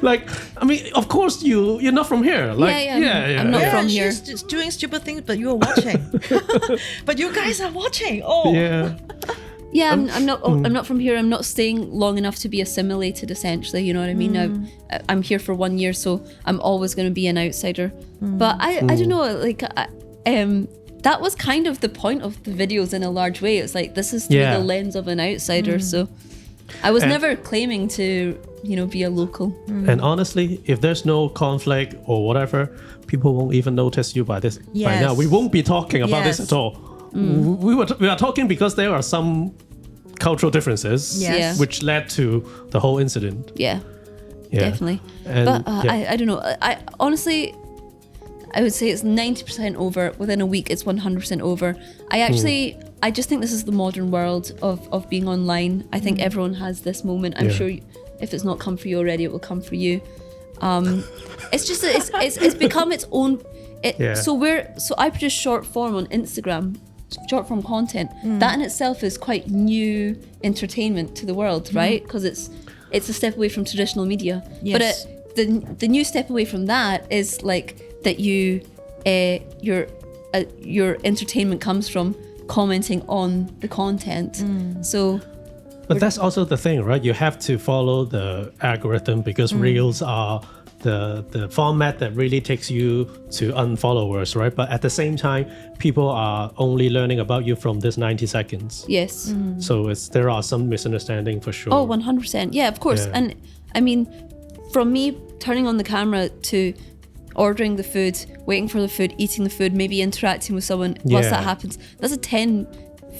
[SPEAKER 1] Like, I mean, of course you're not from here. Like,
[SPEAKER 3] yeah, I'm not
[SPEAKER 2] Yeah,
[SPEAKER 3] from here.
[SPEAKER 2] she's just doing stupid things, but you're watching. But you guys are watching. Oh.
[SPEAKER 1] Yeah.
[SPEAKER 3] Yeah, I'm not from here. I'm not staying long enough to be assimilated, essentially. You know what I mean? I'm here for 1 year, so I'm always going to be an outsider. But I don't know, like, that was kind of the point of the videos in a large way. It's like, this is through
[SPEAKER 1] Yeah.
[SPEAKER 3] the lens of an outsider. So I was never claiming to, you know, be a local.
[SPEAKER 1] And honestly, if there's no conflict or whatever, people won't even notice you by
[SPEAKER 2] Yes.
[SPEAKER 1] now. We won't be talking about this
[SPEAKER 2] Yes.
[SPEAKER 1] at all. We are talking because there are some cultural differences
[SPEAKER 2] Yes.
[SPEAKER 3] Yeah.
[SPEAKER 1] which led to the whole incident.
[SPEAKER 3] Yeah,
[SPEAKER 1] Yeah.
[SPEAKER 3] definitely.
[SPEAKER 1] And,
[SPEAKER 3] But
[SPEAKER 1] yeah.
[SPEAKER 3] I don't know. I honestly, I would say it's 90% over. Within a week, it's 100% over. I just think this is the modern world of being online. I think everyone has this moment. I'm
[SPEAKER 1] Yeah.
[SPEAKER 3] sure if it's not come for you already, it will come for you. It's just it's become its own.
[SPEAKER 1] Yeah.
[SPEAKER 3] So I produce short form on Instagram, short form content. That in itself is quite new entertainment to the world, right? Because it's a step away from traditional media.
[SPEAKER 2] Yes.
[SPEAKER 3] But the new step away from that is like that your entertainment comes from commenting on the content. So,
[SPEAKER 1] but that's also the thing, right? You have to follow the algorithm because Reels are the format that really takes you to unfollowers, right? But at the same time, people are only learning about you from this 90 seconds.
[SPEAKER 3] yes.
[SPEAKER 1] So there are some misunderstanding for sure.
[SPEAKER 3] Oh, 100%. Yeah, of course.
[SPEAKER 1] Yeah.
[SPEAKER 3] And I mean, from me turning on the camera to ordering the food, waiting for the food, eating the food, maybe interacting with someone whilst that happens, that's a 10,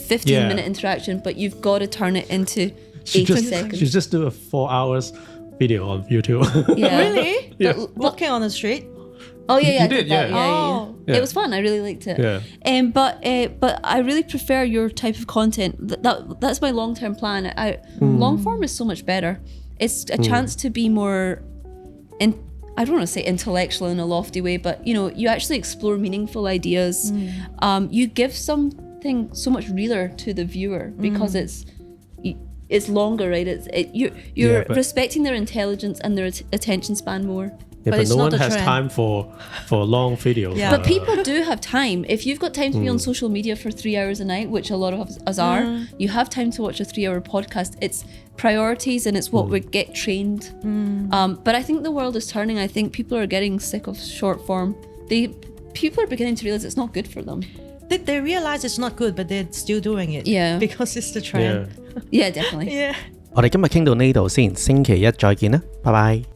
[SPEAKER 3] 15 minute interaction, but you've got to turn it into 80 seconds.
[SPEAKER 1] You just do a 4 hours video on YouTube.
[SPEAKER 3] Yeah.
[SPEAKER 2] Really?
[SPEAKER 1] Yeah.
[SPEAKER 2] Walking on the street?
[SPEAKER 3] Oh yeah,
[SPEAKER 1] You did,
[SPEAKER 3] that.
[SPEAKER 1] yeah.
[SPEAKER 2] Oh.
[SPEAKER 1] Yeah.
[SPEAKER 3] It was fun. I really liked it.
[SPEAKER 1] Yeah.
[SPEAKER 3] But I really prefer your type of content. That's my long term plan. Long form is so much better. It's a chance to be more, I don't want to say intellectual in a lofty way, but you actually explore meaningful ideas. You give something so much realer to the viewer because it's longer, right? You're respecting their intelligence and their attention span more.
[SPEAKER 1] Yeah,
[SPEAKER 2] But
[SPEAKER 1] but
[SPEAKER 2] it's
[SPEAKER 1] no
[SPEAKER 2] not
[SPEAKER 1] one
[SPEAKER 2] the
[SPEAKER 1] has
[SPEAKER 2] trend.
[SPEAKER 1] time for long videos.
[SPEAKER 2] Yeah.
[SPEAKER 3] But people do have time. If you've got time to be on social media for 3 hours a night, which a lot of us are, you have time to watch a 3-hour podcast. It's priorities and it's what we get trained. But I think the world is turning. I think people are getting sick of short form. People are beginning to realize it's not good for them.
[SPEAKER 2] They realize it's not good, but they're still doing it.
[SPEAKER 3] Yeah.
[SPEAKER 2] Because it's the trend.
[SPEAKER 3] Yeah, definitely.
[SPEAKER 2] Yeah.
[SPEAKER 4] 我哋今日傾到呢度先，星期一再見啦，拜拜。